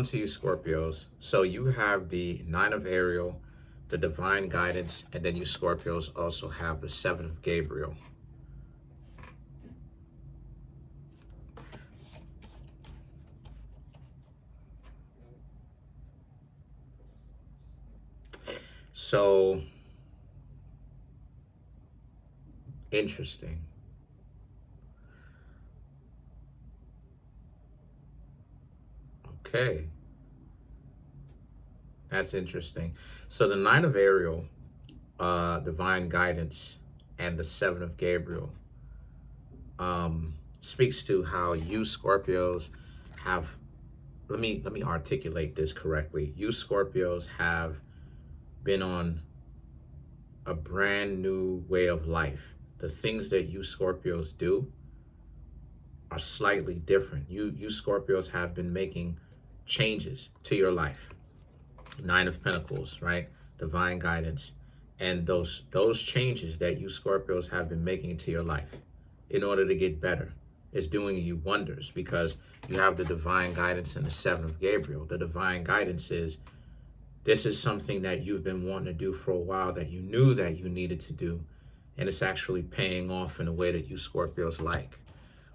To you Scorpios. So you have the Nine of Ariel, the Divine Guidance, and then you Scorpios also have the Seven of Gabriel. So interesting. Okay, that's interesting. So the Nine of Ariel, Divine Guidance, and the Seven of Gabriel speaks to how you Scorpios have. Let me articulate this correctly. You Scorpios have been on a brand new way of life. The things that you Scorpios do are slightly different. You Scorpios have been making changes to your life. Nine of Pentacles, right? Divine Guidance. And those changes that you Scorpios have been making to your life in order to get better is doing you wonders, because you have the Divine Guidance and the Seven of Gabriel. The Divine Guidance is, this is something that you've been wanting to do for a while, that you knew that you needed to do, and it's actually paying off in a way that you Scorpios like.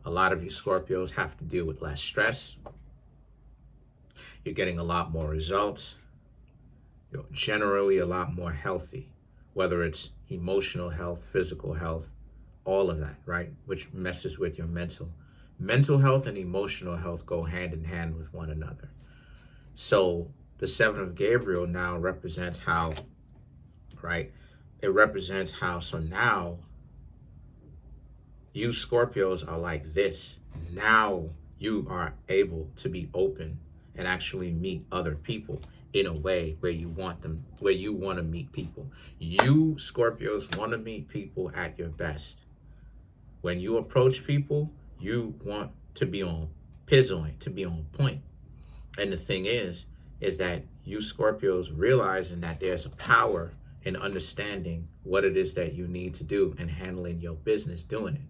A lot of you Scorpios have to deal with less stress. You're getting a lot more results. You're generally a lot more healthy, whether it's emotional health, physical health, all of that, right? Which messes with your mental. Mental health and emotional health go hand in hand with one another. So the Seven of Gabriel now represents how, right? It represents how, so now you Scorpios are like this. Now you are able to be open and actually meet other people in a way where you want them, where you want to meet people. You Scorpios want to meet people at your best. When you approach people, you want to be on pizzoint, to be on point. And the thing is that you Scorpios realizing that there's a power in understanding what it is that you need to do and handling your business doing it.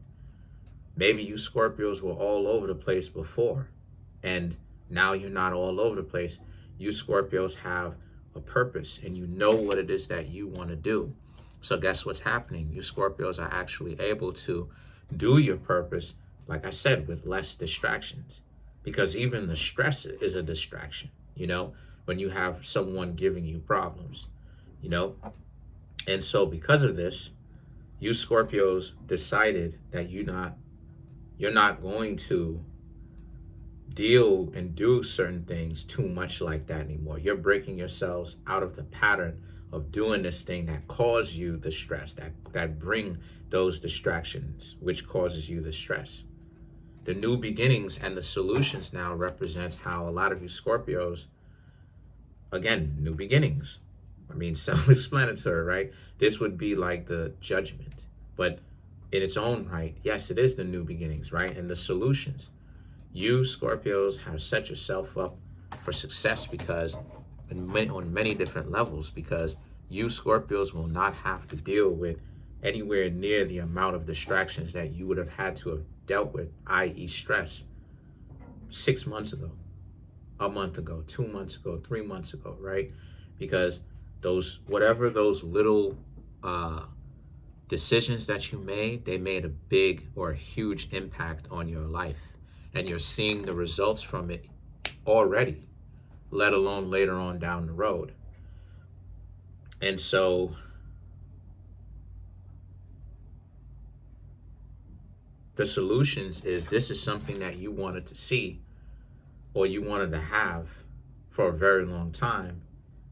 Maybe you Scorpios were all over the place before, and now you're not all over the place. You Scorpios have a purpose, and you know what it is that you want to do. So guess what's happening? You Scorpios are actually able to do your purpose, like I said, with less distractions. Because even the stress is a distraction, when you have someone giving you problems, And so because of this, you Scorpios decided that you're not going to deal and do certain things too much like that anymore. You're breaking yourselves out of the pattern of doing this thing that cause you the stress, that bring those distractions, which causes you the stress. The new beginnings and the solutions now represents how a lot of you Scorpios, again, new beginnings. I mean, self-explanatory, right? This would be like the judgment, but in its own right, yes, it is the new beginnings, right? And the solutions. You Scorpios have set yourself up for success because on many different levels, because you Scorpios will not have to deal with anywhere near the amount of distractions that you would have had to have dealt with, i.e. stress, 6 months ago, a month ago, 2 months ago, 3 months ago, right? Because whatever those little decisions that you made, they made a big or a huge impact on your life. And you're seeing the results from it already, let alone later on down the road. And so the solutions is, this is something that you wanted to see or you wanted to have for a very long time.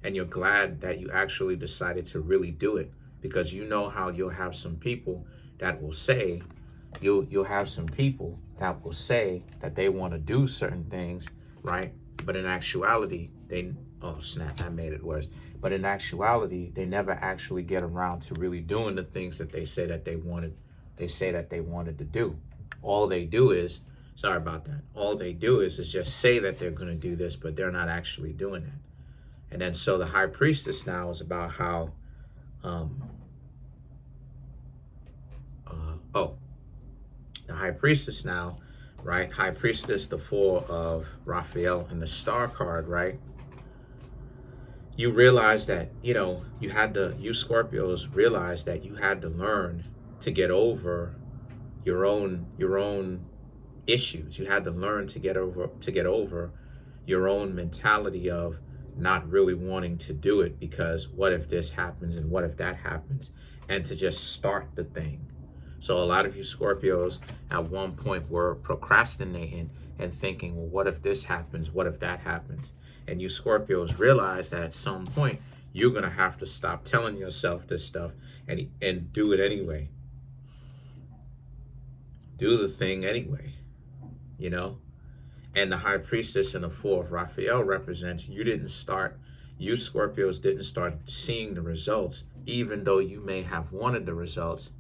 And you're glad that you actually decided to really do it, because you know how you'll have some people that will say, you'll have some people that will say that they want to do certain things, right? But in actuality, oh snap, I made it worse. But in actuality, they never actually get around to really doing the things that they say that they wanted to do. All they do is, sorry about that, all they do is just say that they're going to do this, but they're not actually doing that. And then so the High Priestess now is about how, the High Priestess now right? High Priestess, the Four of Raphael, and the Star card, right? You realize that, you know, you Scorpios realize that you had to learn to get over your own issues. You had to learn to get over your own mentality of not really wanting to do it, because what if this happens and what if that happens, and to just start the thing. So a lot of you Scorpios at one point were procrastinating and thinking, well, what if this happens? What if that happens? And you Scorpios realize that at some point you're going to have to stop telling yourself this stuff and do it anyway. Do the thing anyway, you know? And the High Priestess and the Four of Raphael represents you Scorpios didn't start seeing the results, even though you may have wanted the results,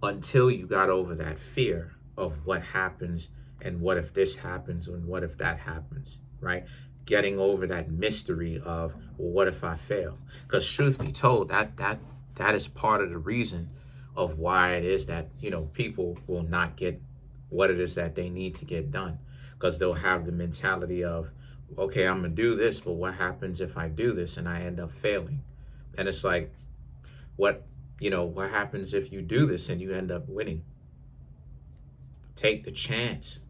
until you got over that fear of what happens and what if this happens and what if that happens, right? Getting over that mystery of, well, what if I fail? Because truth be told, that is part of the reason of why it is that, you know, people will not get what it is that they need to get done, because they'll have the mentality of, okay, I'm gonna do this, but what happens if I do this and I end up failing? And it's like, what happens if you do this and you end up winning? Take the chance.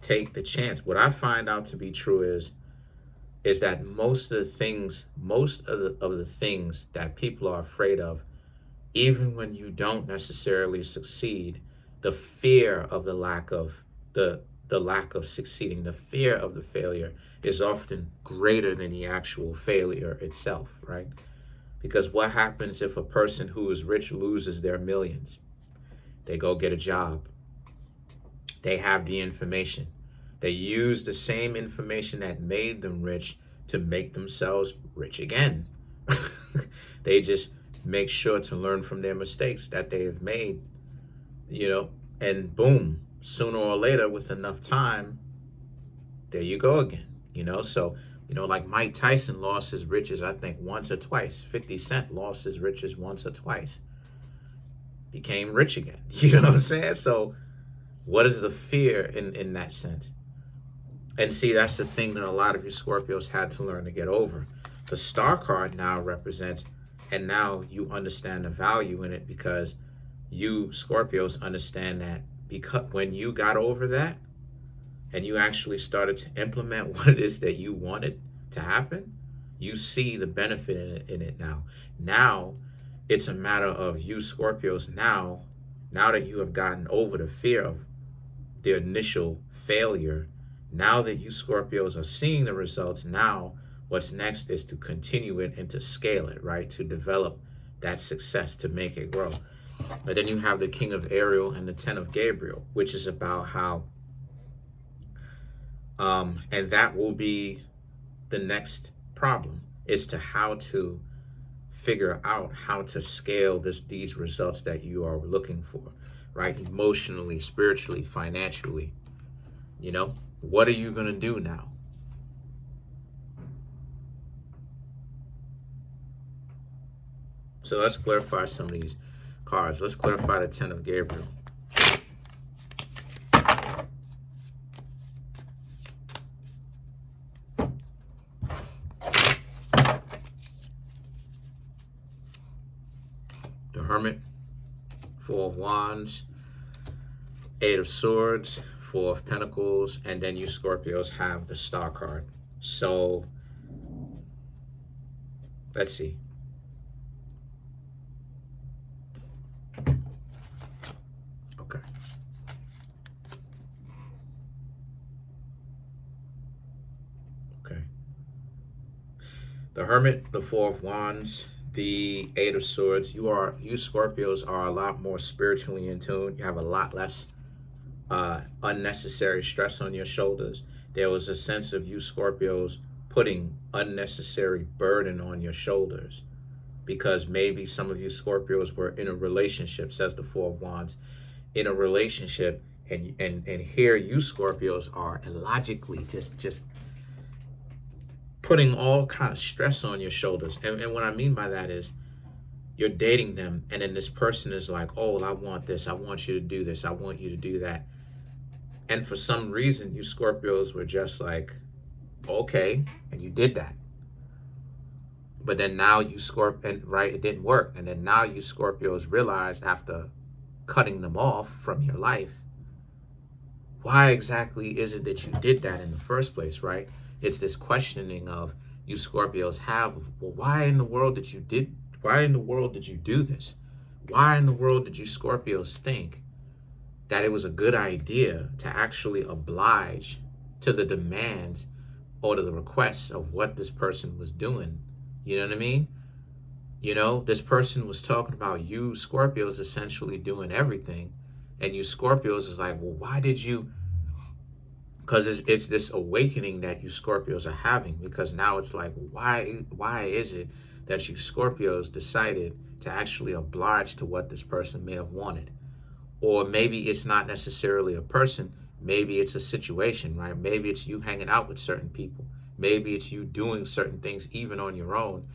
Take the chance. What I find out to be true is that most of the things that people are afraid of, even when you don't necessarily succeed, the fear of the lack of succeeding, the fear of the failure is often greater than the actual failure itself, right? Because what happens if a person who is rich loses their millions? They go get a job. They have the information. They use the same information that made them rich to make themselves rich again. They just make sure to learn from their mistakes that they have made, and boom, sooner or later, with enough time, there you go again, So, like Mike Tyson lost his riches, I think, once or twice. 50 Cent lost his riches once or twice. Became rich again. You know what I'm saying? So what is the fear in that sense? And see, that's the thing that a lot of you Scorpios had to learn to get over. The Star card now represents, and now you understand the value in it, because you Scorpios understand that, because when you got over that and you actually started to implement what it is that you wanted to happen, you see the benefit in it now. Now it's a matter of you Scorpios now that you have gotten over the fear of the initial failure, now that you Scorpios are seeing the results, now what's next is to continue it and to scale it, right? To develop that success, to make it grow. But then you have the King of Ariel and the Ten of Gabriel, which is about how, and that will be the next problem, is to how to figure out how to scale these results that you are looking for, right? Emotionally, spiritually, financially. What are you going to do now? So let's clarify some of these cards. Let's clarify the Ten of Gabriel. The Hermit, Four of Wands, Eight of Swords, Four of Pentacles, and then you Scorpios have the Star card. So let's see. Okay. The Hermit, the Four of Wands, the Eight of Swords. You Scorpios are a lot more spiritually in tune. You have a lot less unnecessary stress on your shoulders. There was a sense of you Scorpios putting unnecessary burden on your shoulders, because maybe some of you Scorpios were in a relationship, says the Four of Wands, in a relationship, and here you Scorpios are illogically just putting all kind of stress on your shoulders. And what I mean by that is, you're dating them, and then this person is like, oh, well, I want this, I want you to do this, I want you to do that. And for some reason, you Scorpios were just like, okay, and you did that. But then now you and right, it didn't work. And then now you Scorpios realized after cutting them off from your life, why exactly is it that you did that in the first place, right? It's this questioning of you Scorpios have, well, why in the world did you do this? Why in the world did you Scorpios think that it was a good idea to actually oblige to the demands or to the requests of what this person was doing? You know what I mean? You know, this person was talking about you Scorpios essentially doing everything. And you Scorpios is like, well, why did you? Because it's this awakening that you Scorpios are having. Because now it's like, why is it that you Scorpios decided to actually oblige to what this person may have wanted? Or maybe it's not necessarily a person. Maybe it's a situation, right? Maybe it's you hanging out with certain people. Maybe it's you doing certain things even on your own.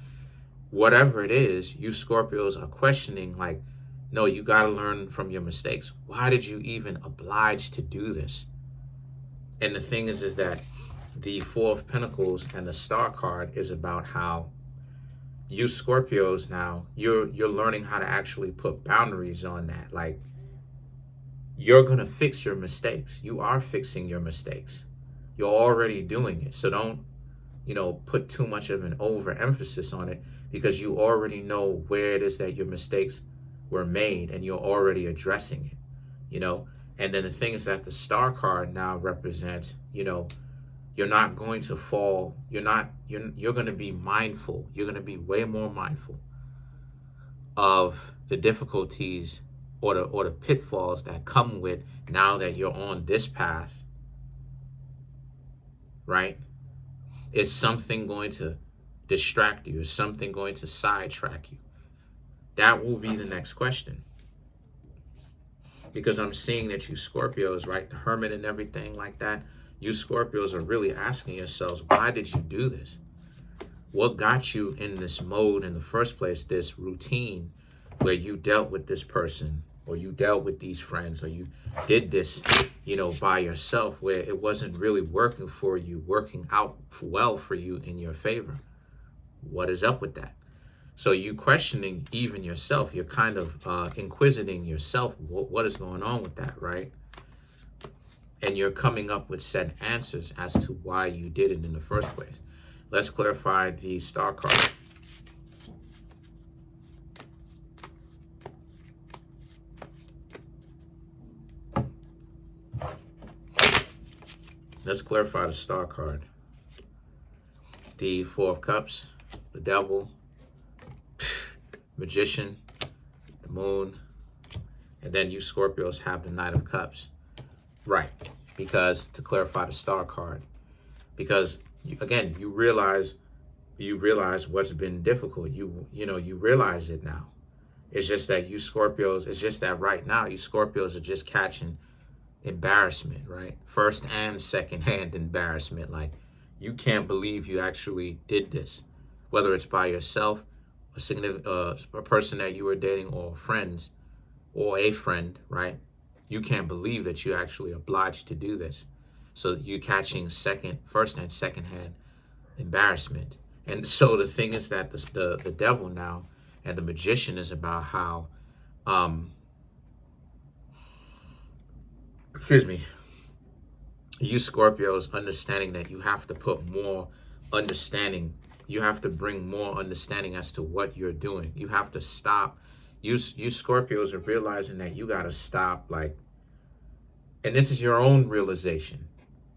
Whatever it is, you Scorpios are questioning like, no, you got to learn from your mistakes. Why did you even oblige to do this? And the thing is that the Four of Pentacles and the Star card is about how you Scorpios now, you're learning how to actually put boundaries on that. Like, you're going to fix your mistakes. You are fixing your mistakes. You're already doing it. So don't, put too much of an overemphasis on it, because you already know where it is that your mistakes were made and you're already addressing it, And then the thing is that the Star card now represents, you're not going to fall. You're going to be mindful. You're going to be way more mindful of the difficulties or the pitfalls that come with now that you're on this path, right? Is something going to distract you? Is something going to sidetrack you? That will be the next question. Because I'm seeing that you Scorpios, right, the Hermit and everything like that, you Scorpios are really asking yourselves, why did you do this? What got you in this mode in the first place, this routine where you dealt with this person, or you dealt with these friends, or you did this, by yourself, where it wasn't really working for you, working out well for you in your favor? What is up with that? So you questioning even yourself. You're kind of inquisiting yourself. What is going on with that, right? And you're coming up with set answers as to why you did it in the first place. Let's clarify the Star card. Let's clarify the Star card. The Four of Cups, the Devil, Magician, the Moon, and then you Scorpios have the Knight of Cups. Right, because to clarify the Star card, because you realize what's been difficult. You realize it now. It's just that you Scorpios, it's just that right now you Scorpios are just catching embarrassment, right? First and second hand embarrassment. Like, you can't believe you actually did this, whether it's by yourself, a person that you were dating, or friends, or a friend, right? You can't believe that you actually obliged to do this. So you're catching first and second hand embarrassment. And so the thing is that the Devil now and the Magician is about how, you Scorpios understanding that you have to put more understanding. You have to bring more understanding as to what you're doing. You have to stop. You Scorpios are realizing that you got to stop, like, and this is your own realization,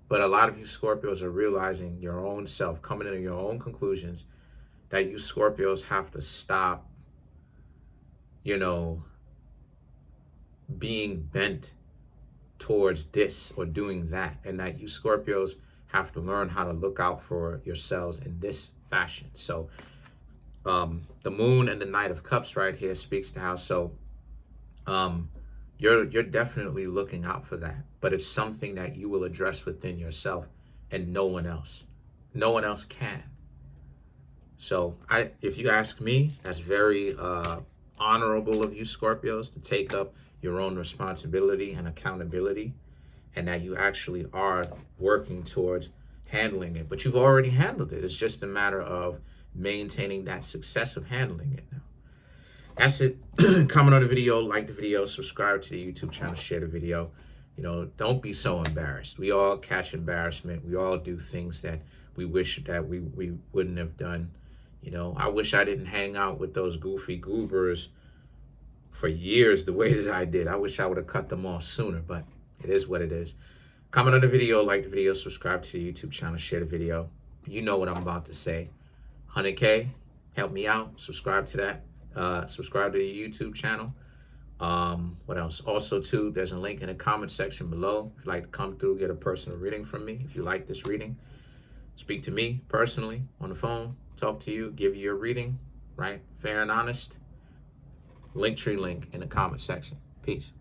but a lot of you Scorpios are realizing your own self, coming into your own conclusions, that you Scorpios have to stop, being bent towards this or doing that, and that you Scorpios have to learn how to look out for yourselves in this fashion. So the Moon and the Knight of Cups right here speaks to how, so you're definitely looking out for that, but it's something that you will address within yourself, and no one else can. So if you ask me, that's very honorable of you Scorpios to take up your own responsibility and accountability and that you actually are working towards handling it. But you've already handled it. It's just a matter of maintaining that success of handling it now. That's it. Comment on the video, like the video, subscribe to the YouTube channel, share the video. You know, don't be so embarrassed. We all catch embarrassment. We all do things that we wish that we wouldn't have done. You know, I wish I didn't hang out with those goofy goobers for years the way that I did. I wish I would have cut them off sooner, but it is what it is. Comment on the video, like the video, subscribe to the YouTube channel, share the video. You know what I'm about to say. 100K, help me out. Subscribe to that. Subscribe to the YouTube channel. What else? Also, too, there's a link in the comment section below. If you'd like to come through, get a personal reading from me. If you like this reading, speak to me personally on the phone, talk to you, give you your reading, right? Fair and honest. Linktree link in the comment section. Peace.